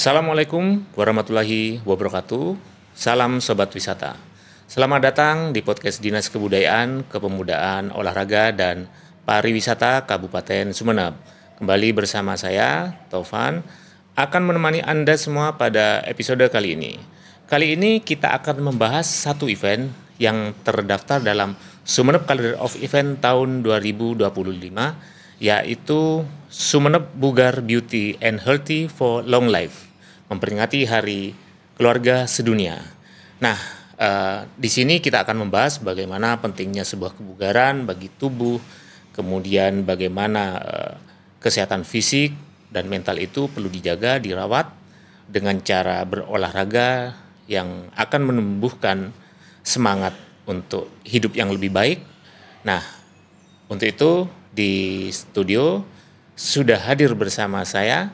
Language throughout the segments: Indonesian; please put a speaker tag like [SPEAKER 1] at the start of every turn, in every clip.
[SPEAKER 1] Assalamualaikum warahmatullahi wabarakatuh. Salam Sobat Wisata. Selamat datang di podcast Dinas Kebudayaan, Kepemudaan, Olahraga, dan Pariwisata Kabupaten Sumeneb. Kembali bersama saya, Taufan, akan menemani Anda semua pada episode kali ini. Kali ini kita akan membahas satu event yang terdaftar dalam Sumeneb Calendar of Event tahun 2025, yaitu Sumeneb Bugar Beauty and Healthy for Long Life, memperingati Hari Keluarga Sedunia. Nah, di sini kita akan membahas bagaimana pentingnya sebuah kebugaran bagi tubuh, kemudian bagaimana kesehatan fisik dan mental itu perlu dijaga, dirawat dengan cara berolahraga yang akan menumbuhkan semangat untuk hidup yang lebih baik. Nah, untuk itu di studio sudah hadir bersama saya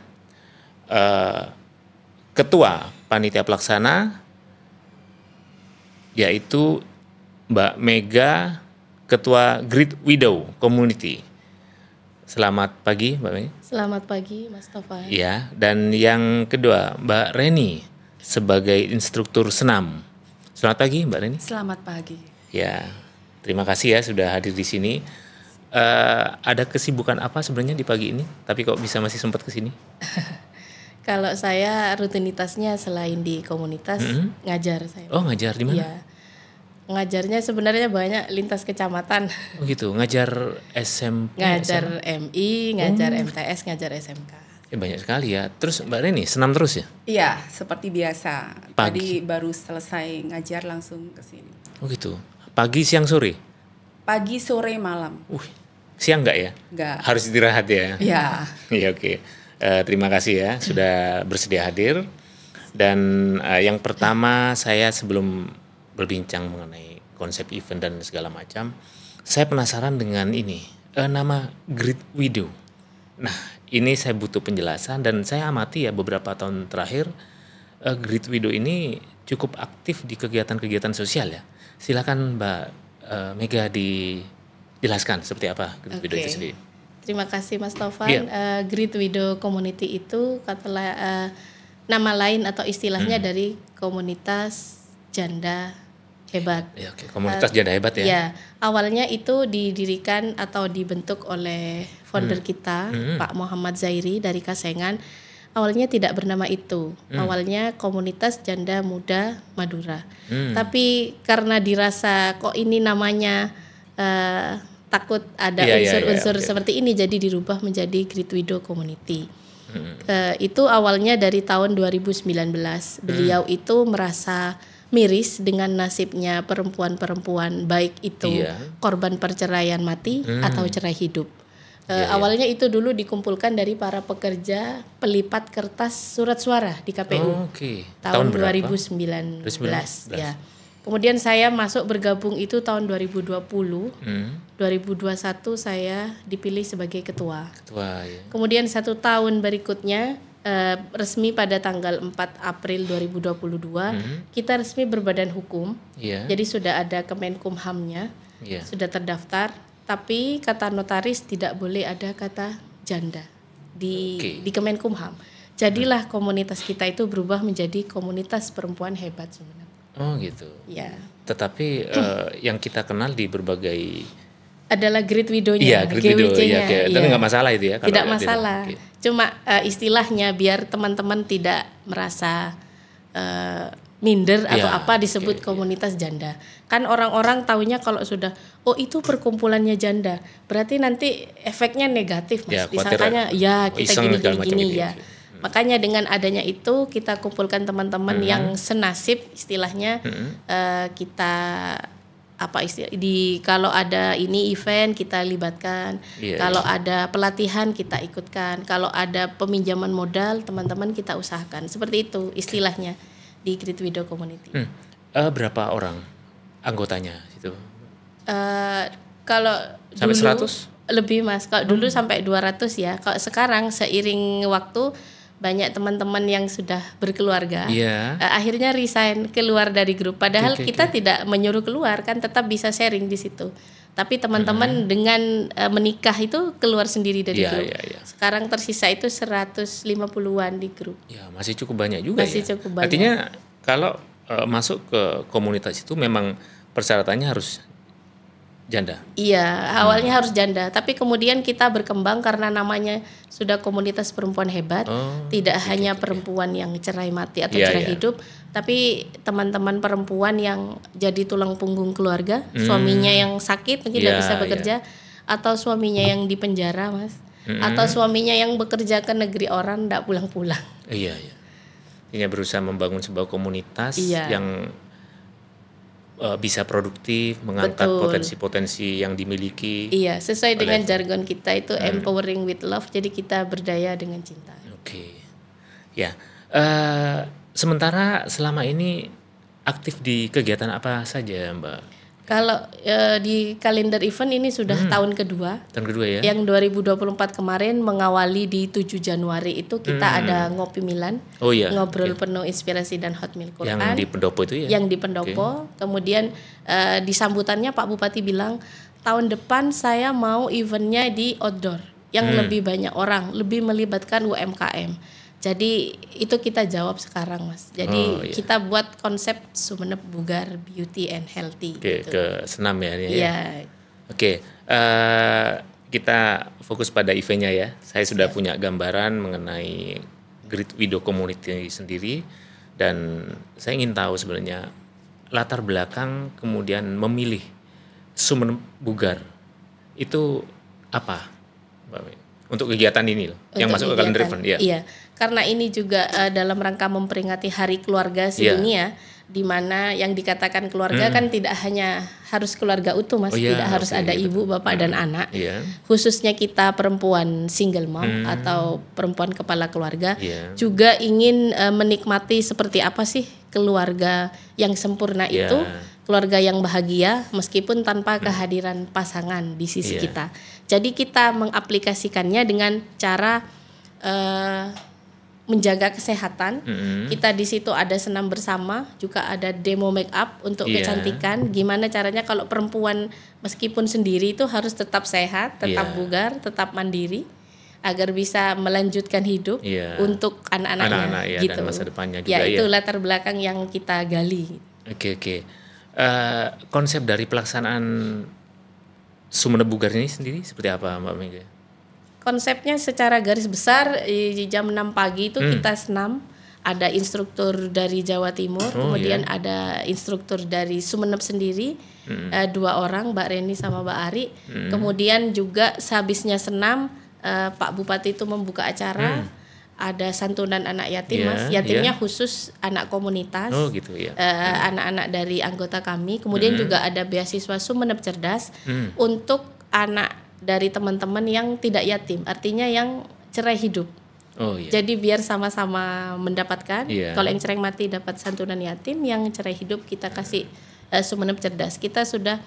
[SPEAKER 1] Ketua Panitia Pelaksana, yaitu Mbak Mega, Ketua Great Widow Community. Selamat pagi Mbak Mega.
[SPEAKER 2] Selamat pagi Mas Taufan.
[SPEAKER 1] Ya, dan yang kedua Mbak Reni sebagai instruktur senam. Selamat pagi Mbak Reni.
[SPEAKER 2] Selamat pagi.
[SPEAKER 1] Ya, terima kasih ya sudah hadir di sini. Ada kesibukan apa sebenarnya di pagi ini? Tapi kok bisa masih sempat ke sini?
[SPEAKER 2] Kalau saya rutinitasnya selain di komunitas ngajar saya.
[SPEAKER 1] Oh, ngajar di mana?
[SPEAKER 2] Iya. Ngajarnya sebenarnya banyak lintas kecamatan.
[SPEAKER 1] Oh gitu, ngajar SMP,
[SPEAKER 2] Ngajar
[SPEAKER 1] SMA?
[SPEAKER 2] MI, ngajar MTS, ngajar SMK.
[SPEAKER 1] Banyak sekali ya. Terus Mbak Reni senam terus ya?
[SPEAKER 3] Iya, seperti biasa.
[SPEAKER 1] Pagi.
[SPEAKER 3] Tadi baru selesai ngajar langsung ke sini.
[SPEAKER 1] Oh gitu. Pagi, siang, sore?
[SPEAKER 3] Pagi, sore, malam.
[SPEAKER 1] Siang enggak ya?
[SPEAKER 3] Enggak.
[SPEAKER 1] Harus istirahat ya?
[SPEAKER 3] Ya.
[SPEAKER 1] Iya, oke. Terima kasih ya sudah bersedia hadir. Dan yang pertama saya sebelum berbincang mengenai konsep event dan segala macam, saya penasaran dengan ini, nama Great Widow. Nah, ini saya butuh penjelasan dan saya amati ya beberapa tahun terakhir Great Widow ini cukup aktif di kegiatan-kegiatan sosial ya. Silakan Mbak Mega dijelaskan seperti apa Great Widow itu sendiri.
[SPEAKER 2] Terima kasih Mas Taufan. Great Widow Community itu nama lain atau istilahnya dari komunitas janda hebat.
[SPEAKER 1] Ya, oke. Komunitas janda hebat ya.
[SPEAKER 2] Ya, awalnya itu didirikan atau dibentuk oleh founder kita, Pak Muhammad Zairi dari Kasengan. Awalnya tidak bernama itu. Awalnya Komunitas Janda Muda Madura. Tapi karena dirasa kok ini namanya takut ada unsur-unsur seperti ini, jadi dirubah menjadi Great Widow Community. Itu awalnya dari tahun 2019. Beliau itu merasa miris dengan nasibnya perempuan-perempuan, baik itu korban perceraian mati atau cerai hidup. Awalnya itu dulu dikumpulkan dari para pekerja pelipat kertas surat suara di KPU tahun 2019 ya. Kemudian saya masuk bergabung itu tahun 2020. 2021 saya dipilih sebagai ketua. Kemudian 1 tahun berikutnya resmi pada tanggal 4 April 2022 kita resmi berbadan hukum. Jadi sudah ada Kemenkumhamnya, sudah terdaftar. Tapi kata notaris tidak boleh ada kata janda di Kemenkumham. Jadilah komunitas kita itu berubah menjadi komunitas perempuan hebat sebenarnya.
[SPEAKER 1] Oh gitu.
[SPEAKER 2] Ya.
[SPEAKER 1] Tetapi yang kita kenal di berbagai
[SPEAKER 2] adalah Great Widow-nya,
[SPEAKER 1] Iya, Great Widow,
[SPEAKER 2] GWC-nya.
[SPEAKER 1] Tapi nggak masalah itu ya?
[SPEAKER 2] Tidak masalah. Cuma istilahnya biar teman-teman tidak merasa minder atau apa disebut komunitas janda. Kan orang-orang taunya kalau sudah itu perkumpulannya janda, berarti nanti efeknya negatif Mas. Disangkanya kita gini-gini ya. Makanya dengan adanya itu kita kumpulkan teman-teman yang senasib istilahnya, kita kalau ada ini event kita libatkan, kalau ada pelatihan kita ikutkan, kalau ada peminjaman modal teman-teman kita usahakan. Seperti itu istilahnya di Great Widow Community.
[SPEAKER 1] Berapa orang anggotanya itu?
[SPEAKER 2] Kalau
[SPEAKER 1] sampai
[SPEAKER 2] dulu
[SPEAKER 1] 100?
[SPEAKER 2] Lebih Mas. Kalau dulu sampai 200 ya. Kalau sekarang seiring waktu banyak teman-teman yang sudah berkeluarga.
[SPEAKER 1] Iya.
[SPEAKER 2] Akhirnya resign keluar dari grup. Padahal
[SPEAKER 1] Oke,
[SPEAKER 2] kita tidak menyuruh keluar, kan tetap bisa sharing di situ. Tapi teman-teman dengan menikah itu keluar sendiri dari
[SPEAKER 1] Iya,
[SPEAKER 2] grup.
[SPEAKER 1] iya, iya.
[SPEAKER 2] Sekarang tersisa itu 150-an di grup.
[SPEAKER 1] Ya, masih cukup banyak juga
[SPEAKER 2] Masih
[SPEAKER 1] ya.
[SPEAKER 2] cukup banyak.
[SPEAKER 1] Artinya kalau masuk ke komunitas itu memang persyaratannya harus janda.
[SPEAKER 2] Iya, awalnya harus janda, tapi kemudian kita berkembang karena namanya sudah komunitas perempuan hebat, tidak hanya perempuan yang cerai mati atau
[SPEAKER 1] Iya,
[SPEAKER 2] cerai
[SPEAKER 1] iya.
[SPEAKER 2] hidup, tapi teman-teman perempuan yang jadi tulang punggung keluarga, suaminya yang sakit mungkin tidak
[SPEAKER 1] Iya,
[SPEAKER 2] bisa bekerja, atau suaminya yang di penjara, Mas, atau suaminya yang bekerja ke negeri orang tidak pulang-pulang.
[SPEAKER 1] Iya, iya. Artinya berusaha membangun sebuah komunitas
[SPEAKER 2] Iya.
[SPEAKER 1] yang bisa produktif, mengangkat
[SPEAKER 2] Betul.
[SPEAKER 1] potensi-potensi yang dimiliki.
[SPEAKER 2] Iya, sesuai dengan jargon kita itu empowering with love, jadi kita berdaya dengan cinta.
[SPEAKER 1] Oke. Ya. Sementara selama ini aktif di kegiatan apa saja, Mbak?
[SPEAKER 2] Kalau di kalender event ini sudah tahun kedua.
[SPEAKER 1] Tahun kedua ya?
[SPEAKER 2] Yang 2024 kemarin mengawali di 7 Januari itu kita ada ngopi Milan,
[SPEAKER 1] Oh iya.
[SPEAKER 2] ngobrol penuh inspirasi dan hot meal Quran.
[SPEAKER 1] Yang di Pendopo itu ya?
[SPEAKER 2] Yang di Pendopo. Kemudian di sambutannya Pak Bupati bilang tahun depan saya mau eventnya di outdoor yang lebih banyak orang, lebih melibatkan UMKM. Jadi itu kita jawab sekarang, Mas. Jadi
[SPEAKER 1] iya.
[SPEAKER 2] kita buat konsep Sumeneb Bugar Beauty and Healthy.
[SPEAKER 1] Oke,
[SPEAKER 2] gitu.
[SPEAKER 1] ke senam ya.
[SPEAKER 2] Iya.
[SPEAKER 1] Oke, kita fokus pada eventnya ya. Saya sudah punya gambaran mengenai Great Widow Community sendiri, dan saya ingin tahu sebenarnya latar belakang kemudian memilih Sumeneb Bugar itu apa, Mbak Mei? Untuk kegiatan ini loh, yang masuk
[SPEAKER 2] Untuk
[SPEAKER 1] ke kalender
[SPEAKER 2] kegiatan.
[SPEAKER 1] event ya.
[SPEAKER 2] Iya, karena ini juga dalam rangka memperingati Hari Keluarga Sedunia, di mana yang dikatakan keluarga kan tidak hanya harus keluarga utuh, Mas,
[SPEAKER 1] Oh iya,
[SPEAKER 2] tidak harus
[SPEAKER 1] oke,
[SPEAKER 2] ada
[SPEAKER 1] iya,
[SPEAKER 2] ibu, bapak dan anak.
[SPEAKER 1] Iya.
[SPEAKER 2] Khususnya kita perempuan single mom atau perempuan kepala keluarga
[SPEAKER 1] Iya.
[SPEAKER 2] juga ingin menikmati seperti apa sih keluarga yang sempurna
[SPEAKER 1] Iya.
[SPEAKER 2] itu, keluarga yang bahagia meskipun tanpa kehadiran pasangan di sisi
[SPEAKER 1] Iya.
[SPEAKER 2] kita. Jadi kita mengaplikasikannya dengan cara menjaga kesehatan. Kita di situ ada senam bersama, juga ada demo make up untuk
[SPEAKER 1] Iya.
[SPEAKER 2] kecantikan. Gimana caranya kalau perempuan meskipun sendiri itu harus tetap sehat, tetap
[SPEAKER 1] Iya.
[SPEAKER 2] bugar, tetap mandiri agar bisa melanjutkan hidup
[SPEAKER 1] Iya.
[SPEAKER 2] untuk anak-anaknya
[SPEAKER 1] Anak-anak ya,
[SPEAKER 2] gitu.
[SPEAKER 1] dan masa depannya juga
[SPEAKER 2] ya.
[SPEAKER 1] ya.
[SPEAKER 2] Itu latar belakang yang kita gali.
[SPEAKER 1] Oke. Konsep dari pelaksanaan Sumeneb Bugar ini sendiri seperti apa, Mbak Mega?
[SPEAKER 2] Konsepnya secara garis besar di jam 6 pagi itu kita senam, ada instruktur dari Jawa Timur, kemudian ada instruktur dari Sumeneb sendiri, 2 orang, Mbak Reni sama Mbak Ari. Kemudian juga sehabisnya senam Pak Bupati itu membuka acara, ada santunan anak yatim,
[SPEAKER 1] Iya,
[SPEAKER 2] Mas. Yatimnya
[SPEAKER 1] iya.
[SPEAKER 2] khusus anak komunitas.
[SPEAKER 1] Oh gitu ya.
[SPEAKER 2] Anak-anak dari anggota kami, kemudian juga ada beasiswa Sumeneb Cerdas untuk anak dari teman-teman yang tidak yatim, artinya yang cerai hidup.
[SPEAKER 1] Oh iya.
[SPEAKER 2] Jadi biar sama-sama mendapatkan.
[SPEAKER 1] Iya.
[SPEAKER 2] Kalau yang cerai mati dapat santunan yatim, yang cerai hidup kita kasih Sumeneb Cerdas. Kita sudah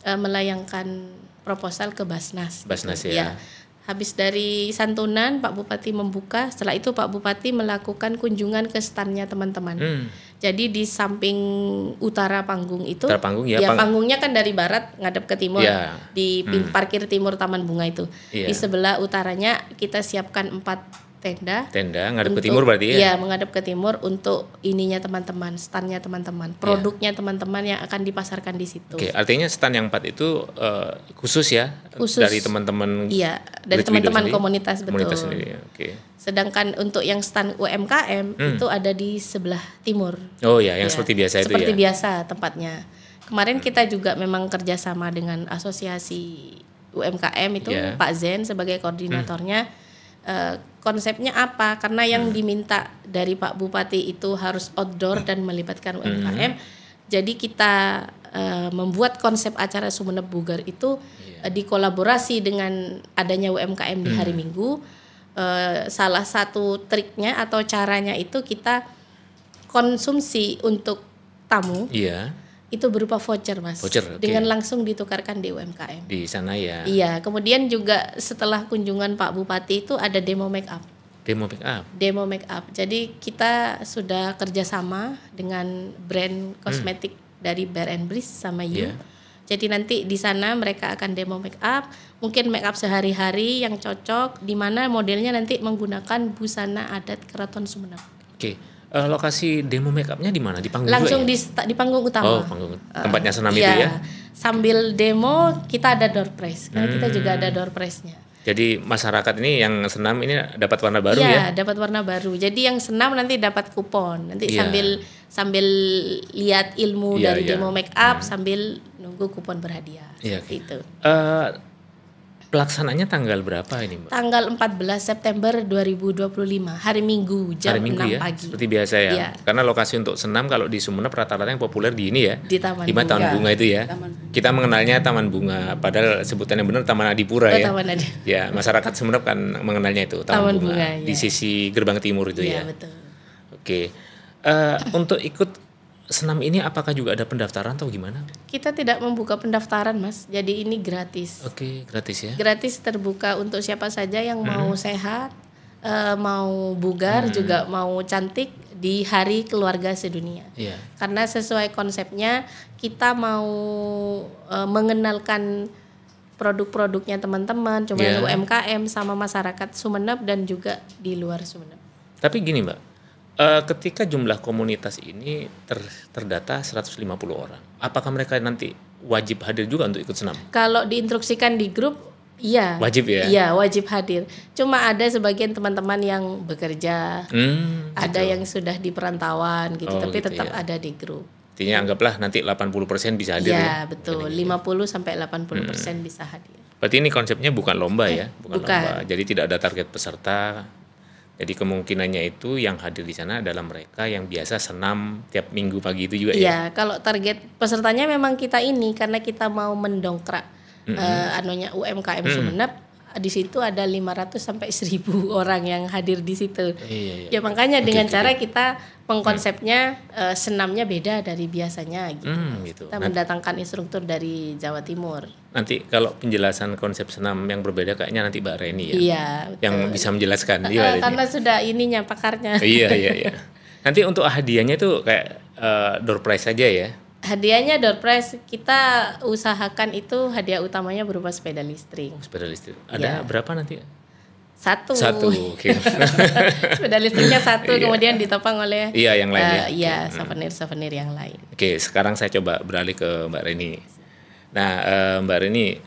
[SPEAKER 2] melayangkan proposal ke Basnas.
[SPEAKER 1] Basnas
[SPEAKER 2] gitu.
[SPEAKER 1] ya.
[SPEAKER 2] Habis dari santunan, Pak Bupati membuka. Setelah itu Pak Bupati melakukan kunjungan ke standnya teman-teman. Jadi di samping utara panggung itu,
[SPEAKER 1] Utara panggung, ya,
[SPEAKER 2] panggungnya kan dari barat ngadep ke timur,
[SPEAKER 1] Ya.
[SPEAKER 2] di parkir timur Taman Bunga itu.
[SPEAKER 1] Iya.
[SPEAKER 2] Di sebelah utaranya kita siapkan 4 tenda.
[SPEAKER 1] Tenda ngadep ke timur berarti ya?
[SPEAKER 2] Iya, menghadap ke timur untuk ininya teman-teman, standnya teman-teman, produknya teman-teman yang akan dipasarkan di situ.
[SPEAKER 1] Oke, artinya stand yang 4 itu khusus ya?
[SPEAKER 2] Khusus.
[SPEAKER 1] Dari teman-teman.
[SPEAKER 2] Iya, dari
[SPEAKER 1] Great Widow
[SPEAKER 2] teman-teman
[SPEAKER 1] sendiri?
[SPEAKER 2] komunitas, betul.
[SPEAKER 1] Komunitas sendiri ya, oke.
[SPEAKER 2] Sedangkan untuk yang stand UMKM itu ada di sebelah timur.
[SPEAKER 1] Oh ya, yang
[SPEAKER 2] Ya,
[SPEAKER 1] seperti biasa itu
[SPEAKER 2] seperti
[SPEAKER 1] ya?
[SPEAKER 2] biasa tempatnya. Kemarin kita juga memang kerjasama dengan asosiasi UMKM itu,
[SPEAKER 1] Ya.
[SPEAKER 2] Pak Zen sebagai koordinatornya. Konsepnya apa? Karena yang diminta dari Pak Bupati itu harus outdoor dan melibatkan UMKM. Jadi kita membuat konsep acara Sumeneb Bugar itu dikolaborasi dengan adanya UMKM di hari Minggu. Salah satu triknya atau caranya itu kita konsumsi untuk tamu
[SPEAKER 1] Iya,
[SPEAKER 2] itu berupa voucher, Mas.
[SPEAKER 1] Voucher, oke.
[SPEAKER 2] Dengan langsung ditukarkan di UMKM.
[SPEAKER 1] di sana ya.
[SPEAKER 2] Iya, kemudian juga setelah kunjungan Pak Bupati itu ada demo make up.
[SPEAKER 1] Demo make up.
[SPEAKER 2] Demo make up. Jadi kita sudah kerjasama dengan brand kosmetik dari Bare and Breeze sama You.
[SPEAKER 1] Iya.
[SPEAKER 2] Jadi nanti di sana mereka akan demo make up, mungkin make up sehari-hari yang cocok, di mana modelnya nanti menggunakan busana adat Keraton Sumenep.
[SPEAKER 1] Oke. Lokasi demo make upnya di mana? Di panggung
[SPEAKER 2] Langsung
[SPEAKER 1] juga ya?
[SPEAKER 2] di panggung utama.
[SPEAKER 1] Oh, panggung. Tempatnya senam itu
[SPEAKER 2] Iya.
[SPEAKER 1] ya.
[SPEAKER 2] Sambil demo kita ada door prize, karena kita juga ada door prize-nya.
[SPEAKER 1] Jadi masyarakat ini yang senam ini dapat warna baru
[SPEAKER 2] Iya,
[SPEAKER 1] ya?
[SPEAKER 2] dapat warna baru. Jadi yang senam nanti dapat kupon. Nanti
[SPEAKER 1] Iya.
[SPEAKER 2] sambil lihat ilmu
[SPEAKER 1] Iya,
[SPEAKER 2] dari
[SPEAKER 1] iya.
[SPEAKER 2] demo make up sambil nunggu kupon berhadiah.
[SPEAKER 1] Iya,
[SPEAKER 2] Seperti itu.
[SPEAKER 1] Pelaksananya tanggal berapa ini, Mbak?
[SPEAKER 2] Tanggal 14 September 2025, hari Minggu jam
[SPEAKER 1] Hari Minggu
[SPEAKER 2] 6
[SPEAKER 1] ya,
[SPEAKER 2] pagi.
[SPEAKER 1] seperti biasa ya.
[SPEAKER 2] Iya.
[SPEAKER 1] Karena lokasi untuk senam kalau di Sumenep rata-rata yang populer di ini ya.
[SPEAKER 2] Di Taman
[SPEAKER 1] Di mana Taman
[SPEAKER 3] Bunga.
[SPEAKER 1] Bunga itu ya.
[SPEAKER 3] Taman Bunga.
[SPEAKER 1] Kita mengenalnya Taman Bunga, padahal sebutannya benar Taman Adipura
[SPEAKER 2] Oh,
[SPEAKER 1] ya.
[SPEAKER 2] Taman Adi.
[SPEAKER 1] Ya, masyarakat Sumenep kan mengenalnya itu Taman,
[SPEAKER 2] Taman
[SPEAKER 1] Bunga,
[SPEAKER 2] Bunga,
[SPEAKER 1] di
[SPEAKER 2] ya.
[SPEAKER 1] sisi gerbang timur itu
[SPEAKER 2] Iya,
[SPEAKER 1] ya.
[SPEAKER 2] betul.
[SPEAKER 1] Oke. Untuk ikut senam ini apakah juga ada pendaftaran atau gimana?
[SPEAKER 2] Kita tidak membuka pendaftaran, Mas. Jadi ini gratis.
[SPEAKER 1] Oke, gratis ya.
[SPEAKER 2] Gratis terbuka untuk siapa saja yang mau sehat, mau bugar, juga mau cantik di Hari Keluarga Sedunia.
[SPEAKER 1] Iya.
[SPEAKER 2] Karena sesuai konsepnya kita mau mengenalkan produk-produknya teman-teman, cuma
[SPEAKER 1] Iya.
[SPEAKER 2] UMKM sama masyarakat Sumenep dan juga di luar Sumenep.
[SPEAKER 1] Tapi gini, Mbak. Ketika jumlah komunitas ini terdata 150 orang, apakah mereka nanti wajib hadir juga untuk ikut senam?
[SPEAKER 2] Kalau diinstruksikan di grup, iya.
[SPEAKER 1] Wajib ya?
[SPEAKER 2] Iya, wajib hadir. Cuma ada sebagian teman-teman yang bekerja, ada yang sudah di perantauan gitu,
[SPEAKER 1] Oh,
[SPEAKER 2] tapi
[SPEAKER 1] gitu
[SPEAKER 2] tetap
[SPEAKER 1] ya.
[SPEAKER 2] ada di grup.
[SPEAKER 1] Artinya anggaplah nanti 80% bisa hadir ya?
[SPEAKER 2] Iya, betul. 50 sampai 80% bisa hadir.
[SPEAKER 1] Berarti ini konsepnya bukan lomba ya?
[SPEAKER 2] bukan.
[SPEAKER 1] Lomba. Jadi tidak ada target peserta. Jadi kemungkinannya itu yang hadir di sana adalah mereka yang biasa senam tiap minggu pagi itu juga ya?
[SPEAKER 2] Iya, kalau target pesertanya memang kita ini karena kita mau mendongkrak UMKM Sumenep. Di situ ada 500 sampai 1000 orang yang hadir di situ.
[SPEAKER 1] Iya, iya.
[SPEAKER 2] Ya makanya
[SPEAKER 1] Oke,
[SPEAKER 2] dengan
[SPEAKER 1] oke,
[SPEAKER 2] cara kita pengkonsepnya senamnya beda dari biasanya gitu.
[SPEAKER 1] Gitu.
[SPEAKER 2] Kita mendatangkan instruktur dari Jawa Timur.
[SPEAKER 1] Nanti kalau penjelasan konsep senam yang berbeda kayaknya nanti Mbak Reni ya?
[SPEAKER 2] Iya, betul.
[SPEAKER 1] Yang bisa menjelaskan. Gimana ini?
[SPEAKER 2] Karena sudah ininya pakarnya.
[SPEAKER 1] Iya. Nanti untuk hadiahnya itu kayak door prize aja ya?
[SPEAKER 2] Hadiahnya door prize kita usahakan itu hadiah utamanya berupa sepeda listrik.
[SPEAKER 1] Sepeda listrik. Ada berapa nanti?
[SPEAKER 2] Satu.
[SPEAKER 1] Oke.
[SPEAKER 2] Sepeda listriknya satu,
[SPEAKER 1] Iya.
[SPEAKER 2] kemudian ditopang oleh
[SPEAKER 1] Iya, yang lain ya?
[SPEAKER 2] Iya, souvenir yang lain.
[SPEAKER 1] Oke, sekarang saya coba beralih ke Mbak Reni. Nah, Mbak Reni,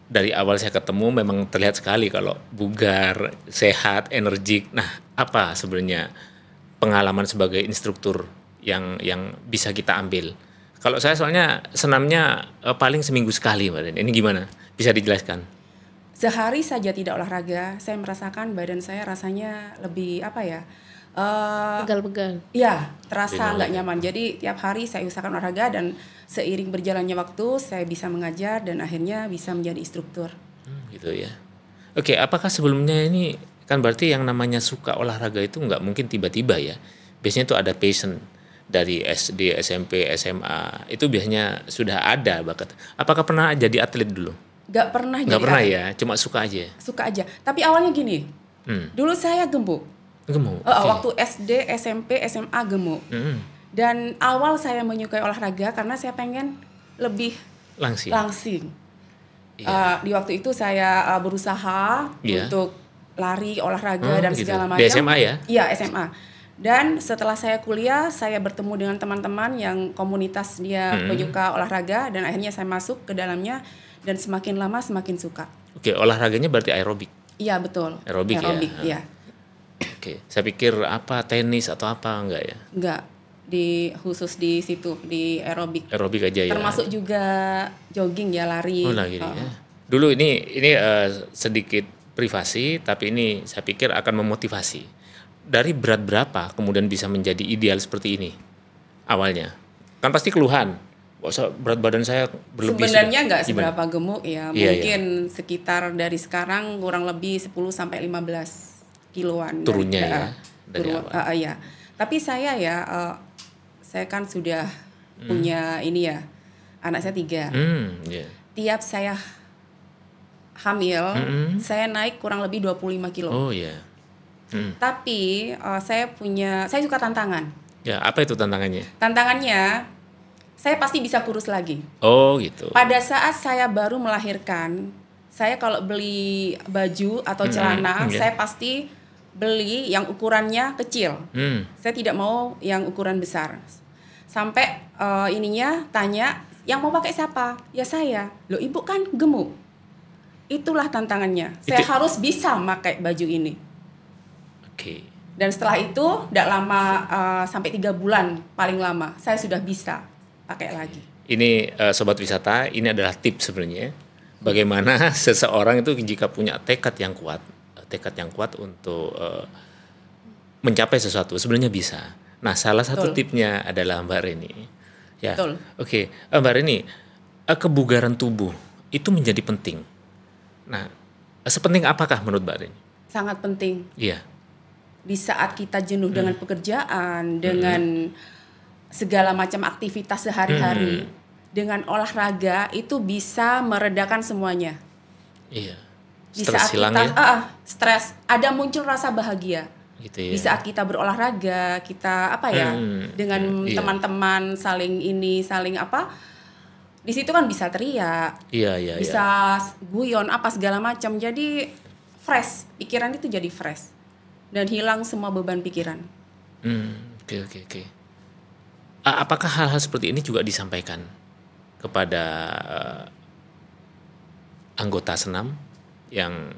[SPEAKER 1] dari awal saya ketemu memang terlihat sekali kalau bugar, sehat, energik. Nah, apa sebenarnya pengalaman sebagai instruktur yang bisa kita ambil? Kalau saya soalnya senamnya paling seminggu sekali, Mbak Reni. Ini gimana? Bisa dijelaskan?
[SPEAKER 3] Sehari saja tidak olahraga, saya merasakan badan saya rasanya lebih
[SPEAKER 2] Pegal-pegal.
[SPEAKER 3] iya, terasa
[SPEAKER 1] Lebih
[SPEAKER 3] nggak nyaman. Jadi tiap hari saya usahakan olahraga dan seiring berjalannya waktu saya bisa mengajar dan akhirnya bisa menjadi instruktur.
[SPEAKER 1] Gitu ya. Oke, apakah sebelumnya ini kan berarti yang namanya suka olahraga itu nggak mungkin tiba-tiba ya. Biasanya itu ada passion dari SD, SMP, SMA. Itu biasanya sudah ada bakat. Apakah pernah jadi atlet dulu?
[SPEAKER 3] Nggak pernah
[SPEAKER 1] Nggak
[SPEAKER 3] jadi
[SPEAKER 1] pernah
[SPEAKER 3] atlet.
[SPEAKER 1] ya, cuma suka aja.
[SPEAKER 3] Suka aja. Tapi awalnya gini, dulu saya gemuk.
[SPEAKER 1] Gemuk.
[SPEAKER 3] Waktu SD, SMP, SMA gemuk. Dan awal saya menyukai olahraga karena saya pengen lebih
[SPEAKER 1] Langsing.
[SPEAKER 3] langsing. Di waktu itu saya berusaha
[SPEAKER 1] Iya.
[SPEAKER 3] untuk lari, olahraga dan
[SPEAKER 1] gitu.
[SPEAKER 3] segala
[SPEAKER 1] Di
[SPEAKER 3] macam.
[SPEAKER 1] SMA ya?
[SPEAKER 3] Iya, SMA. Dan setelah saya kuliah, saya bertemu dengan teman-teman yang komunitas dia penyuka olahraga dan akhirnya saya masuk ke dalamnya dan semakin lama semakin suka.
[SPEAKER 1] Oke, olahraganya berarti aerobik.
[SPEAKER 3] Iya, betul.
[SPEAKER 1] Aerobik ya?
[SPEAKER 3] Iya.
[SPEAKER 1] Oke, saya pikir apa tenis atau apa enggak ya?
[SPEAKER 3] Enggak khusus di situ di aerobik.
[SPEAKER 1] Aerobik aja ya.
[SPEAKER 3] Termasuk juga jogging ya, lari.
[SPEAKER 1] Oh, lagi ya. Dulu ini sedikit privasi, tapi ini saya pikir akan memotivasi. Dari berat berapa kemudian bisa menjadi ideal seperti ini awalnya? Kan pasti keluhan. Berat badan saya berlebih.
[SPEAKER 3] Sebenarnya
[SPEAKER 1] sudah.
[SPEAKER 3] nggak
[SPEAKER 1] Gimana?
[SPEAKER 3] seberapa gemuk ya.
[SPEAKER 1] Iya,
[SPEAKER 3] Mungkin sekitar dari sekarang kurang lebih 10 sampai 15 kiloan.
[SPEAKER 1] Turunnya ya, dari awal.
[SPEAKER 3] Iya. Tapi saya saya kan sudah punya ini ya, anak saya 3.
[SPEAKER 1] Iya.
[SPEAKER 3] Tiap saya hamil, saya naik kurang lebih 25 kilo.
[SPEAKER 1] Oh iya.
[SPEAKER 3] Tapi saya suka tantangan.
[SPEAKER 1] Ya, apa itu tantangannya?
[SPEAKER 3] Tantangannya saya pasti bisa kurus lagi.
[SPEAKER 1] Oh, gitu.
[SPEAKER 3] Pada saat saya baru melahirkan, saya kalau beli baju atau celana, saya pasti beli yang ukurannya kecil. Saya tidak mau yang ukuran besar. Sampai ininya tanya, yang mau pakai siapa? Ya saya. Loh, ibu kan gemuk. Itulah tantangannya. Saya harus bisa pakai baju ini.
[SPEAKER 1] Oke.
[SPEAKER 3] Dan setelah itu, tidak lama, sampai 3 bulan paling lama, saya sudah bisa pakai lagi.
[SPEAKER 1] Ini Sobat Wisata, ini adalah tips sebenarnya. Bagaimana seseorang itu jika punya tekad yang kuat untuk mencapai sesuatu, sebenarnya bisa. Nah, salah satu tipnya adalah Mbak Reni. Ya.
[SPEAKER 3] Betul.
[SPEAKER 1] Oke, Mbak Reni, kebugaran tubuh itu menjadi penting. Nah, sepenting apakah menurut Mbak Reni?
[SPEAKER 3] Sangat penting.
[SPEAKER 1] Iya.
[SPEAKER 3] Di saat kita jenuh dengan pekerjaan, dengan segala macam aktivitas sehari-hari, dengan olahraga itu bisa meredakan semuanya.
[SPEAKER 1] Iya.
[SPEAKER 3] Di
[SPEAKER 1] Stres
[SPEAKER 3] saat
[SPEAKER 1] hilang
[SPEAKER 3] kita
[SPEAKER 1] ya?
[SPEAKER 3] stres, ada muncul rasa bahagia.
[SPEAKER 1] Gitu ya.
[SPEAKER 3] Di saat kita berolahraga, kita dengan teman-teman saling di situ kan bisa teriak, bisa guyon guyon macam. Jadi fresh, pikiran itu jadi fresh dan hilang semua beban pikiran.
[SPEAKER 1] Oke. Apakah hal-hal seperti ini juga disampaikan kepada anggota senam yang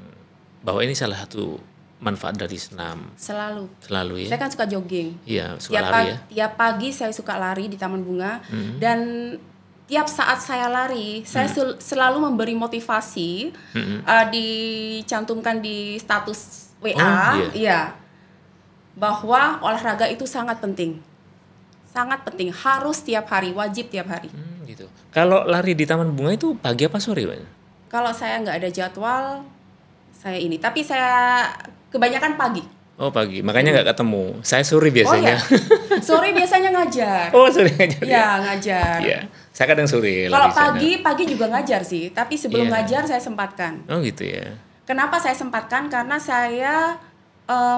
[SPEAKER 1] bahwa ini salah satu manfaat dari senam? Selalu ya.
[SPEAKER 3] Saya kan suka jogging.
[SPEAKER 1] Iya, suka lari ya.
[SPEAKER 3] Tiap pagi saya suka lari di Taman Bunga dan tiap saat saya lari, saya selalu memberi motivasi, dicantumkan di status WA, bahwa olahraga itu sangat penting, harus tiap hari, wajib tiap hari.
[SPEAKER 1] Gitu. Kalau lari di Taman Bunga itu pagi apa sore, Pak?
[SPEAKER 3] Kalau saya nggak ada jadwal, tapi saya kebanyakan pagi.
[SPEAKER 1] Oh, pagi, makanya nggak ketemu. Saya sore biasanya.
[SPEAKER 3] Oh, iya. Sore biasanya ngajar.
[SPEAKER 1] Oh, sore ngajar.
[SPEAKER 3] Iya, ngajar.
[SPEAKER 1] Iya, saya kadang sore.
[SPEAKER 3] Kalau pagi juga ngajar sih, tapi sebelum ngajar saya sempatkan.
[SPEAKER 1] Oh, gitu ya.
[SPEAKER 3] Kenapa saya sempatkan? Karena saya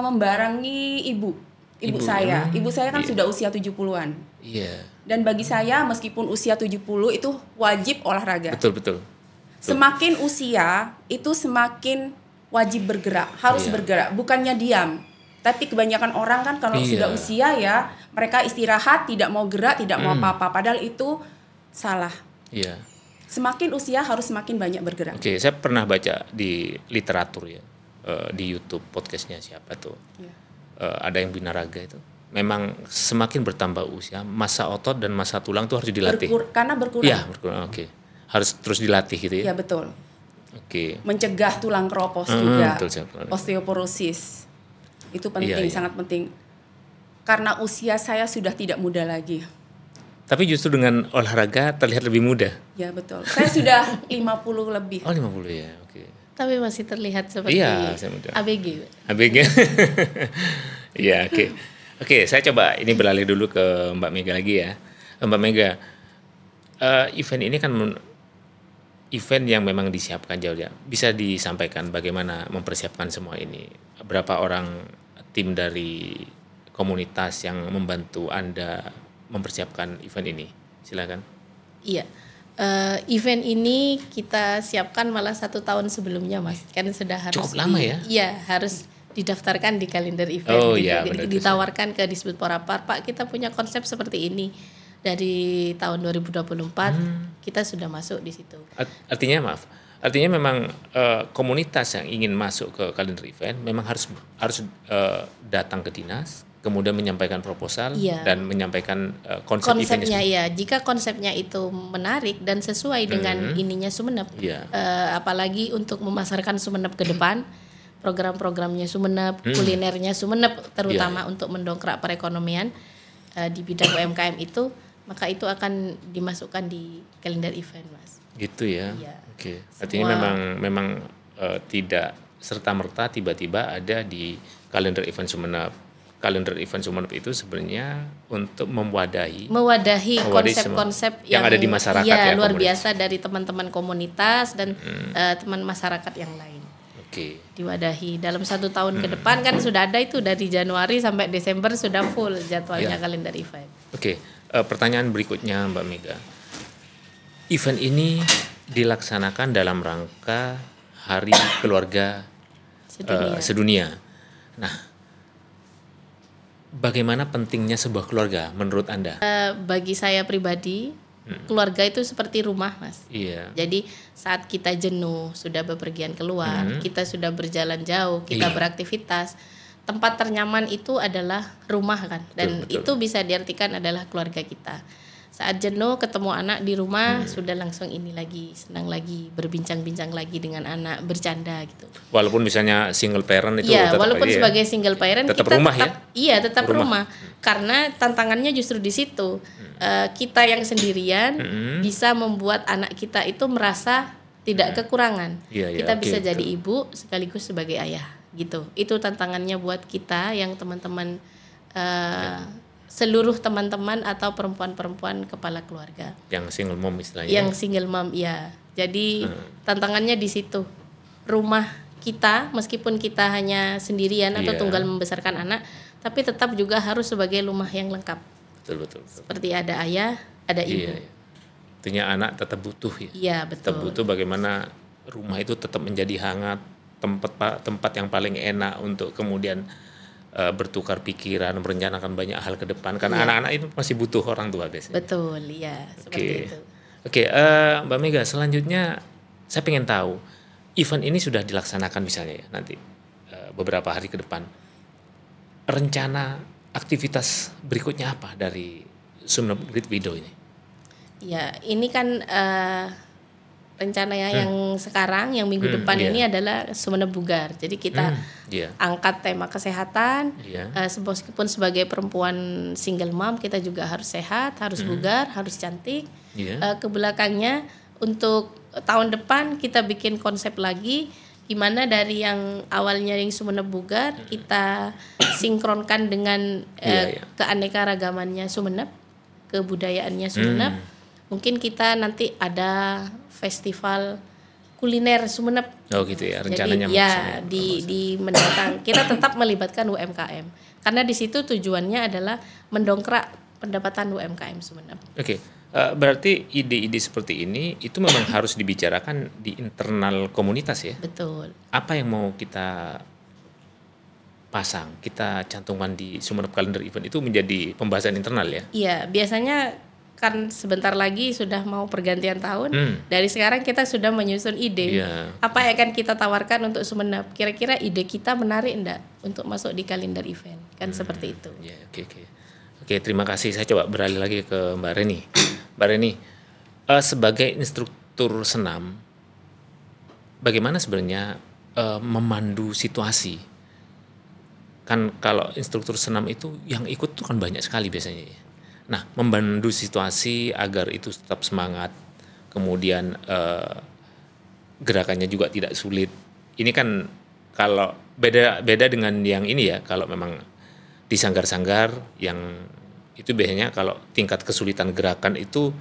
[SPEAKER 3] membarengi ibu saya. Ibu saya kan sudah usia 70-an.
[SPEAKER 1] Iya.
[SPEAKER 3] Dan bagi saya meskipun usia 70 itu wajib olahraga.
[SPEAKER 1] Betul.
[SPEAKER 3] Semakin usia itu semakin wajib bergerak, harus bergerak, bukannya diam. Tapi kebanyakan orang kan kalau sudah usia ya, mereka istirahat, tidak mau gerak, tidak mau apa-apa. Padahal itu salah.
[SPEAKER 1] Iya.
[SPEAKER 3] Semakin usia harus semakin banyak bergerak.
[SPEAKER 1] Oke, saya pernah baca di literatur ya, di YouTube podcastnya siapa tuh, ada yang binaraga itu. Memang semakin bertambah usia, massa otot dan massa tulang tuh harus dilatih.
[SPEAKER 3] Karena berkurang.
[SPEAKER 1] Iya, berkurang. Oke, harus terus dilatih gitu ya.
[SPEAKER 3] Iya betul.
[SPEAKER 1] Oke.
[SPEAKER 3] Mencegah tulang keropos juga,
[SPEAKER 1] betul,
[SPEAKER 3] osteoporosis. Itu penting, sangat penting. Karena usia saya sudah tidak muda lagi.
[SPEAKER 1] Tapi justru dengan olahraga terlihat lebih muda.
[SPEAKER 3] Ya betul. Saya sudah 50 lebih.
[SPEAKER 1] Oh, 50 ya, oke.
[SPEAKER 2] Tapi masih terlihat seperti
[SPEAKER 1] saya muda.
[SPEAKER 2] ABG.
[SPEAKER 1] ABG. Iya, oke. Oke, saya coba ini beralih dulu ke Mbak Mega lagi ya. Mbak Mega, event ini kan event yang memang disiapkan jauh ya. Bisa disampaikan bagaimana mempersiapkan semua ini? Berapa orang tim dari komunitas yang membantu Anda mempersiapkan event ini? Silakan.
[SPEAKER 2] Iya. Event ini kita siapkan malah 1 tahun sebelumnya, Mas. Kan sudah harus
[SPEAKER 1] cukup lama ya?
[SPEAKER 2] Iya, harus didaftarkan di kalender event.
[SPEAKER 1] Oh iya, benar.
[SPEAKER 2] Ditawarkan ke Disbud Porapar, Pak, kita punya konsep seperti ini. Dari tahun 2024 kita sudah masuk di situ.
[SPEAKER 1] Artinya memang komunitas yang ingin masuk ke kalender event memang harus datang ke dinas, kemudian menyampaikan proposal dan menyampaikan konsepnya.
[SPEAKER 2] Ya, jika konsepnya itu menarik dan sesuai dengan ininya Sumeneb, apalagi untuk memasarkan Sumeneb ke depan, program-programnya Sumeneb, kulinernya Sumeneb, terutama untuk mendongkrak perekonomian di bidang UMKM itu, maka itu akan dimasukkan di kalender event, Mas.
[SPEAKER 1] Gitu ya. Oke. Artinya memang tidak serta-merta tiba-tiba ada di kalender event Sumeneb. Kalender event Sumeneb itu sebenarnya untuk mewadahi konsep-konsep
[SPEAKER 2] yang
[SPEAKER 1] ada di masyarakat
[SPEAKER 2] luar biasa dari teman-teman komunitas dan teman masyarakat yang lain. diwadahi. Dalam 1 tahun ke depan kan sudah ada itu, dari Januari sampai Desember sudah full jadwalnya kalender event.
[SPEAKER 1] Pertanyaan berikutnya Mbak Mega, event ini dilaksanakan dalam rangka Hari Keluarga sedunia. Nah, bagaimana pentingnya sebuah keluarga menurut Anda?
[SPEAKER 2] Bagi saya pribadi, keluarga itu seperti rumah, Mas.
[SPEAKER 1] Iya.
[SPEAKER 2] Jadi saat kita jenuh, sudah bepergian keluar, kita sudah berjalan jauh, kita beraktivitas, tempat ternyaman itu adalah rumah kan. Dan betul. Itu bisa diartikan adalah keluarga kita. Saat jenuh ketemu anak di rumah, sudah langsung ini lagi, senang lagi, berbincang-bincang lagi dengan anak, bercanda gitu.
[SPEAKER 1] Walaupun misalnya single parent itu
[SPEAKER 2] tetap walaupun sebagai single parent
[SPEAKER 1] tetap kita rumah
[SPEAKER 2] tetap,
[SPEAKER 1] ya?
[SPEAKER 2] Iya, tetap rumah. Karena tantangannya justru di situ. Kita yang sendirian bisa membuat anak kita itu merasa tidak kekurangan. Kita bisa jadi ibu sekaligus sebagai ayah gitu. Itu tantangannya buat kita yang teman-teman seluruh teman-teman atau perempuan-perempuan kepala keluarga.
[SPEAKER 1] Yang single mom istilahnya.
[SPEAKER 2] Yang single mom, ya. Jadi tantangannya di situ. Rumah kita, meskipun kita hanya sendirian atau tunggal membesarkan anak, tapi tetap juga harus sebagai rumah yang lengkap.
[SPEAKER 1] Betul.
[SPEAKER 2] Seperti ada ayah, ada ibu.
[SPEAKER 1] Artinya anak tetap butuh ya.
[SPEAKER 2] Iya, betul.
[SPEAKER 1] Tetap butuh bagaimana rumah itu tetap menjadi hangat, tempat yang paling enak untuk kemudian bertukar pikiran, merencanakan banyak hal ke depan. Karena anak-anak itu masih butuh orang tua biasanya.
[SPEAKER 2] Betul, iya. Seperti itu.
[SPEAKER 1] Mbak Mega, selanjutnya saya pengen tahu, event ini sudah dilaksanakan misalnya ya nanti beberapa hari ke depan. Rencana aktivitas berikutnya apa dari Sumeneb Great Widow ini?
[SPEAKER 2] Ya, ini kan rencananya yang sekarang, yang minggu depan ini adalah Sumeneb Bugar. Jadi kita angkat tema kesehatan. Meskipun sebagai perempuan single mom, kita juga harus sehat, harus bugar, harus cantik. Ke belakangnya untuk tahun depan kita bikin konsep lagi, gimana dari yang awalnya yang Sumeneb Bugar kita sinkronkan dengan keanekaragamannya Sumeneb, kebudayaannya Sumeneb. Mungkin kita nanti ada festival kuliner Sumeneb.
[SPEAKER 1] Oh gitu ya, rencananya.
[SPEAKER 2] Jadi di mendatang kita tetap melibatkan UMKM. Karena di situ tujuannya adalah mendongkrak pendapatan UMKM Sumeneb.
[SPEAKER 1] Berarti ide-ide seperti ini itu memang harus dibicarakan di internal komunitas ya?
[SPEAKER 2] Betul.
[SPEAKER 1] Apa yang mau kita pasang, kita cantumkan di Sumeneb Calendar Event itu menjadi pembahasan internal ya? Iya,
[SPEAKER 2] biasanya kan sebentar lagi sudah mau pergantian tahun. Dari sekarang kita sudah menyusun ide. Apa yang akan kita tawarkan untuk Sumeneb? Kira-kira ide kita menarik enggak untuk masuk di kalender event? Kan seperti itu.
[SPEAKER 1] Oke, terima kasih. Saya coba beralih lagi ke Mbak Reni. Mbak Reni, sebagai instruktur senam, bagaimana sebenarnya memandu situasi? Kan kalau instruktur senam itu yang ikut tuh kan banyak sekali biasanya ya. Nah, membantu situasi agar itu tetap semangat, kemudian gerakannya juga tidak sulit. Ini kan kalau beda dengan yang ini ya, kalau memang di sanggar-sanggar yang itu biasanya kalau tingkat kesulitan gerakan itu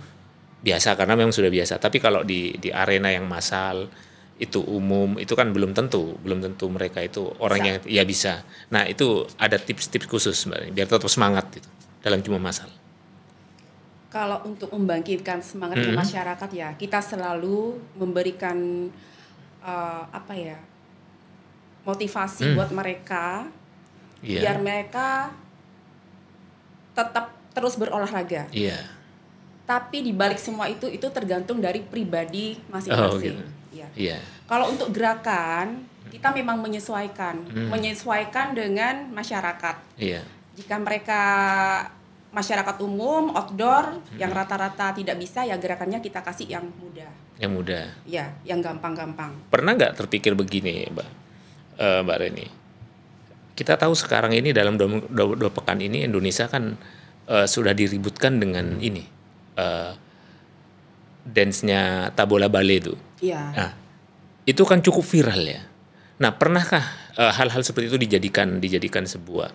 [SPEAKER 1] biasa karena memang sudah biasa. Tapi kalau di arena yang massal itu umum, itu kan belum tentu mereka itu orang yang bisa. Nah, itu ada tips-tips khusus sebenarnya biar tetap semangat gitu dalam cuma massal.
[SPEAKER 3] Kalau untuk membangkitkan semangat di masyarakat ya, kita selalu memberikan motivasi buat mereka biar mereka tetap terus berolahraga. Tapi di balik semua itu tergantung dari pribadi masing-masing. Kalau untuk gerakan kita memang menyesuaikan dengan masyarakat. Jika mereka masyarakat umum, outdoor, yang rata-rata tidak bisa, ya gerakannya kita kasih yang mudah.
[SPEAKER 1] Yang mudah?
[SPEAKER 3] Ya, yang gampang-gampang.
[SPEAKER 1] Pernah nggak terpikir begini, Mbak Reni? Kita tahu sekarang ini dalam 2 pekan ini Indonesia kan sudah diributkan dengan ini, dance-nya Tabola Bale itu. Nah, itu kan cukup viral ya. Nah, pernahkah hal-hal seperti itu dijadikan sebuah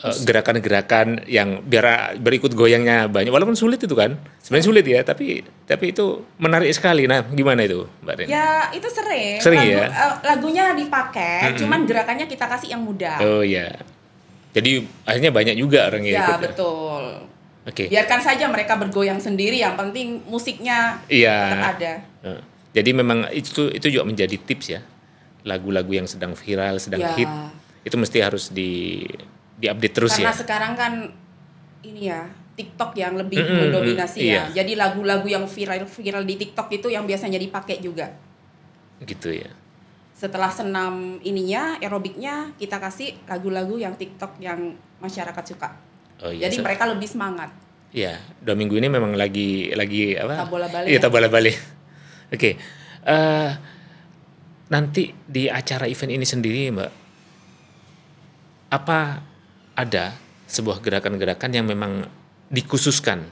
[SPEAKER 1] gerakan-gerakan yang biar berikut goyangnya banyak, walaupun sulit itu kan, sebenarnya sulit ya, tapi itu menarik sekali. Nah, gimana itu, Mbak Ren?
[SPEAKER 3] Ya itu sering
[SPEAKER 1] ya.
[SPEAKER 3] Lagunya dipakai, cuman gerakannya kita kasih yang mudah.
[SPEAKER 1] Oh ya, jadi akhirnya banyak juga orang yang ikut.
[SPEAKER 3] Ya betul.
[SPEAKER 1] Oke.
[SPEAKER 3] Biarkan saja mereka bergoyang sendiri, yang penting musiknya tetap ada.
[SPEAKER 1] Jadi memang itu juga menjadi tips ya, lagu-lagu yang sedang viral, sedang hit, itu mesti harus di-update terus.
[SPEAKER 3] Karena
[SPEAKER 1] ya.
[SPEAKER 3] Sekarang kan ini ya TikTok yang lebih mendominasi ya. Jadi lagu-lagu yang viral di TikTok itu yang biasanya dipakai juga.
[SPEAKER 1] Gitu ya.
[SPEAKER 3] Setelah senam ininya, aerobiknya, kita kasih lagu-lagu yang TikTok yang masyarakat suka.
[SPEAKER 1] Oh, iya.
[SPEAKER 3] Jadi mereka lebih semangat.
[SPEAKER 1] Iya, 2 minggu ini memang lagi apa?
[SPEAKER 3] Tabola-balik.
[SPEAKER 1] Iya, tabola-balik. Oke. Nanti di acara event ini sendiri, Mbak, apa ada sebuah gerakan-gerakan yang memang dikhususkan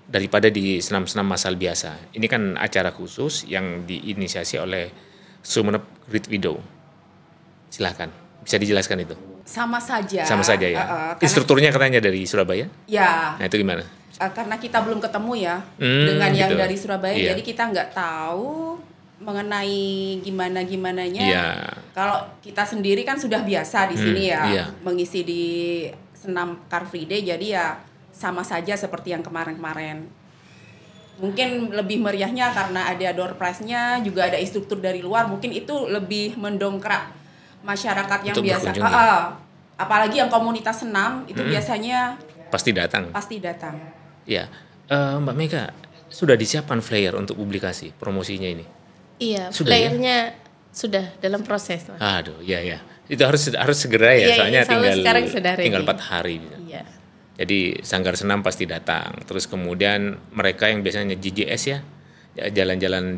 [SPEAKER 1] daripada di senam-senam massal biasa? Ini kan acara khusus yang diinisiasi oleh Sumeneb Great Widow. Silakan, bisa dijelaskan itu?
[SPEAKER 3] Sama saja.
[SPEAKER 1] Sama saja ya. Instrukturnya katanya dari Surabaya?
[SPEAKER 3] Ya.
[SPEAKER 1] Nah, itu gimana?
[SPEAKER 3] Karena kita belum ketemu ya dengan yang dari Surabaya, jadi kita nggak tahu mengenai gimana-gimananya. Kalau kita sendiri kan sudah biasa di sini ya, mengisi di senam Car Free Day, jadi ya sama saja seperti yang kemarin-kemarin. Mungkin lebih meriahnya karena ada door prize-nya, juga ada instruktur dari luar, mungkin itu lebih mendongkrak masyarakat yang
[SPEAKER 1] untuk
[SPEAKER 3] biasa. Apalagi yang komunitas senam itu biasanya
[SPEAKER 1] pasti datang. Ya, Mbak Mega, sudah disiapkan flyer untuk publikasi promosinya ini?
[SPEAKER 2] Iya, flyernya sudah dalam proses. Mas.
[SPEAKER 1] Aduh, ya. Itu harus segera ya, soalnya tinggal 4 hari.
[SPEAKER 2] Iya.
[SPEAKER 1] Jadi Sanggar Senam pasti datang. Terus kemudian mereka yang biasanya JJS ya, jalan-jalan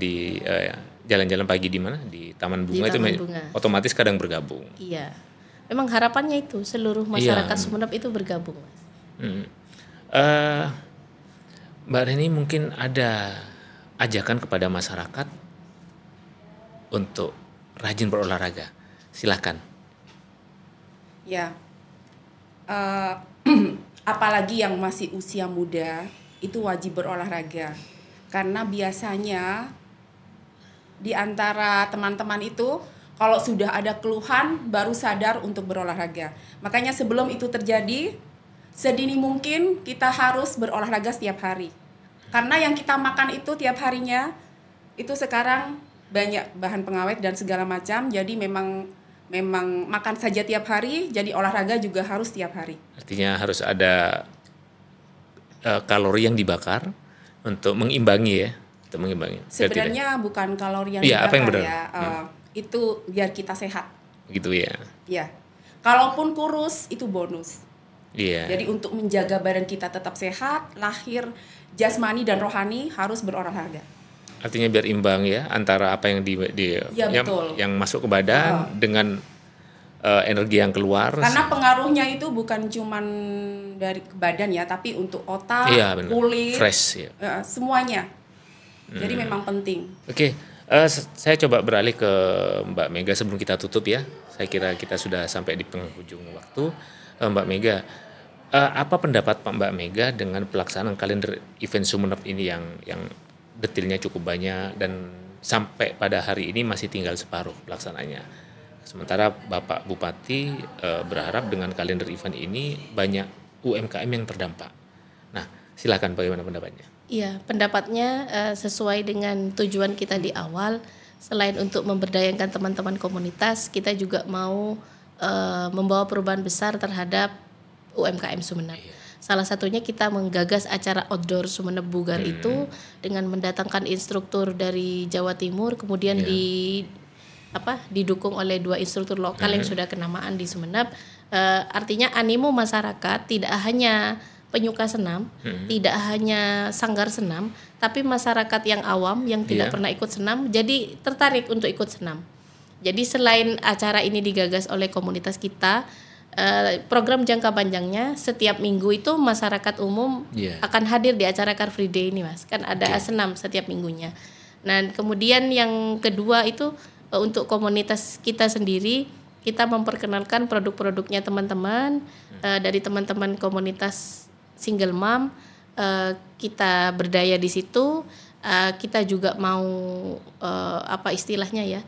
[SPEAKER 1] pagi di mana? Di Taman Bunga itu otomatis kadang bergabung.
[SPEAKER 2] Iya. Memang harapannya itu seluruh masyarakat Sumeneb itu bergabung, Mas.
[SPEAKER 1] Mbak Reni, mungkin ada ajakan kepada masyarakat untuk rajin berolahraga. Silakan.
[SPEAKER 3] Ya. Apalagi yang masih usia muda itu wajib berolahraga. Karena biasanya di antara teman-teman itu kalau sudah ada keluhan baru sadar untuk berolahraga. Makanya sebelum itu terjadi, sedini mungkin kita harus berolahraga setiap hari. Karena yang kita makan itu tiap harinya itu sekarang banyak bahan pengawet dan segala macam. Jadi memang makan saja tiap hari, jadi olahraga juga harus tiap hari.
[SPEAKER 1] Artinya harus ada kalori yang dibakar untuk mengimbangi ya.
[SPEAKER 3] Sebenarnya bukan kalori yang dibakar
[SPEAKER 1] apa yang benar?
[SPEAKER 3] Itu biar kita sehat.
[SPEAKER 1] Gitu ya.
[SPEAKER 3] Iya. Kalaupun kurus itu bonus.
[SPEAKER 1] Iya.
[SPEAKER 3] Jadi untuk menjaga badan kita tetap sehat, lahir jasmani dan rohani harus berolahraga.
[SPEAKER 1] Artinya biar imbang ya antara apa yang yang masuk ke badan dengan energi yang keluar.
[SPEAKER 3] Karena pengaruhnya itu bukan cuman dari badan ya, tapi untuk otak, kulit,
[SPEAKER 1] fresh ya.
[SPEAKER 3] Semuanya. Jadi memang penting.
[SPEAKER 1] Oke. Saya coba beralih ke Mbak Mega sebelum kita tutup ya. Saya kira kita sudah sampai di penghujung waktu. Mbak Mega, apa pendapat Mbak Mega dengan pelaksanaan kalender event Sumeneb ini yang detailnya cukup banyak dan sampai pada hari ini masih tinggal separuh pelaksanaannya. Sementara Bapak Bupati berharap dengan kalender event ini banyak UMKM yang terdampak. Nah, silakan bagaimana pendapatnya?
[SPEAKER 2] Iya, pendapatnya sesuai dengan tujuan kita di awal. Selain untuk memberdayakan teman-teman komunitas, kita juga mau membawa perubahan besar terhadap UMKM Sumeneb. Iya. Salah satunya kita menggagas acara outdoor Sumeneb Bugar itu dengan mendatangkan instruktur dari Jawa Timur, kemudian didukung oleh 2 instruktur lokal yang sudah kenamaan di Sumeneb. Artinya animo masyarakat tidak hanya penyuka senam, tidak hanya sanggar senam, tapi masyarakat yang awam yang tidak pernah ikut senam jadi tertarik untuk ikut senam. Jadi selain acara ini digagas oleh komunitas kita, program jangka panjangnya setiap minggu itu masyarakat umum akan hadir di acara Car Free Day ini, Mas. Kan ada senam setiap minggunya. Nah, kemudian yang kedua itu untuk komunitas kita sendiri kita memperkenalkan produk-produknya teman-teman dari teman-teman komunitas single mom. Kita berdaya di situ. Kita juga mau istilahnya ya,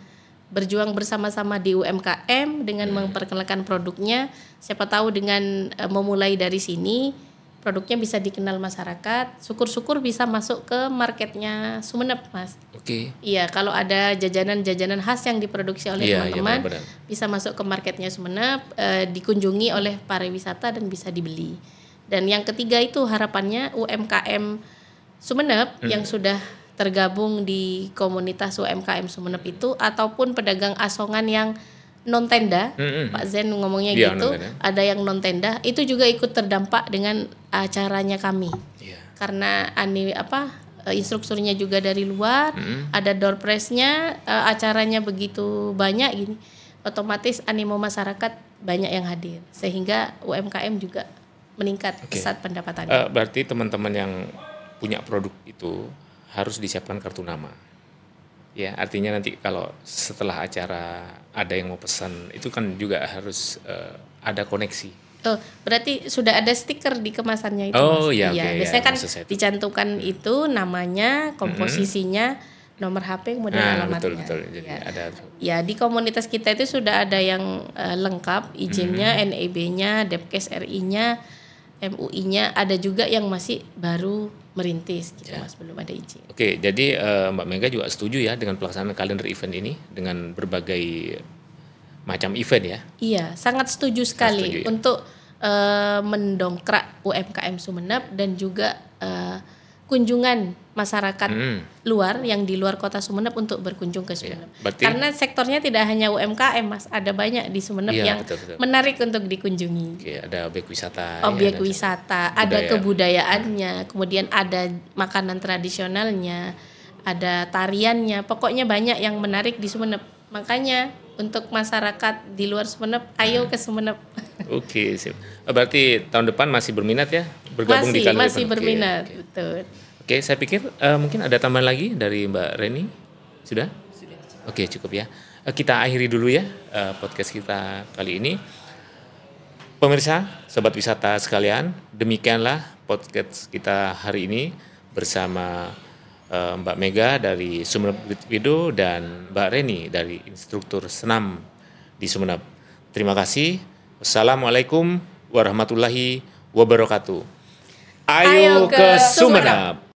[SPEAKER 2] berjuang bersama-sama di UMKM dengan memperkenalkan produknya. Siapa tahu dengan memulai dari sini produknya bisa dikenal masyarakat. Syukur-syukur bisa masuk ke marketnya Sumeneb, Mas.
[SPEAKER 1] Oke.
[SPEAKER 2] Iya, kalau ada jajanan-jajanan khas yang diproduksi oleh teman-teman bisa masuk ke marketnya Sumeneb, dikunjungi oleh pariwisata dan bisa dibeli. Dan yang ketiga itu harapannya UMKM Sumeneb yang sudah tergabung di komunitas UMKM Sumeneb itu ataupun pedagang asongan yang non tenda, Pak Zen ngomongnya gitu, ada yang non tenda itu juga ikut terdampak dengan acaranya kami. Karena instrukturnya juga dari luar, ada door prize-nya, acaranya begitu banyak gini, otomatis animo masyarakat banyak yang hadir sehingga UMKM juga meningkat pesat pendapatannya.
[SPEAKER 1] Berarti teman-teman yang punya produk itu harus disiapkan kartu nama. Ya, artinya nanti kalau setelah acara ada yang mau pesan, itu kan juga harus ada koneksi.
[SPEAKER 2] Oh, berarti sudah ada stiker di kemasannya itu,
[SPEAKER 1] Mas?
[SPEAKER 2] Iya, biasanya kan dicantumkan itu namanya, komposisinya, nomor HP, kemudian alamatnya.
[SPEAKER 1] Betul. Jadi ada.
[SPEAKER 2] Ya, di komunitas kita itu sudah ada yang lengkap, izinnya, NEB-nya, Depkes RI-nya, MUI-nya, ada juga yang masih baru merintis gitu, Mas, belum ada izin.
[SPEAKER 1] Oke, jadi Mbak Mega juga setuju ya dengan pelaksanaan kalender event ini dengan berbagai macam event ya?
[SPEAKER 2] Iya, sangat setuju sekali untuk mendongkrak UMKM Sumeneb dan juga kunjungan masyarakat luar yang di luar kota Sumeneb untuk berkunjung ke Sumeneb. Karena sektornya tidak hanya UMKM, Mas, ada banyak di Sumeneb yang menarik untuk dikunjungi.
[SPEAKER 1] Oke, ada objek wisata.
[SPEAKER 2] Objek wisata, ada kebudayaannya, kemudian ada makanan tradisionalnya, ada tariannya, pokoknya banyak yang menarik di Sumeneb. Makanya untuk masyarakat di luar Sumeneb, ayo ke Sumeneb.
[SPEAKER 1] Oke, sip. Berarti tahun depan masih berminat ya bergabung di kalender event?
[SPEAKER 2] Masih berminat, betul.
[SPEAKER 1] Oke, saya pikir mungkin ada tambahan lagi dari Mbak Reni. Sudah? Oke, cukup ya. Kita akhiri dulu ya podcast kita kali ini. Pemirsa, sobat wisata sekalian, demikianlah podcast kita hari ini bersama Mbak Mega dari Sumeneb Wido dan Mbak Reni dari instruktur senam di Sumeneb. Terima kasih. Wassalamualaikum warahmatullahi wabarakatuh. Ayo ke Sumeneb.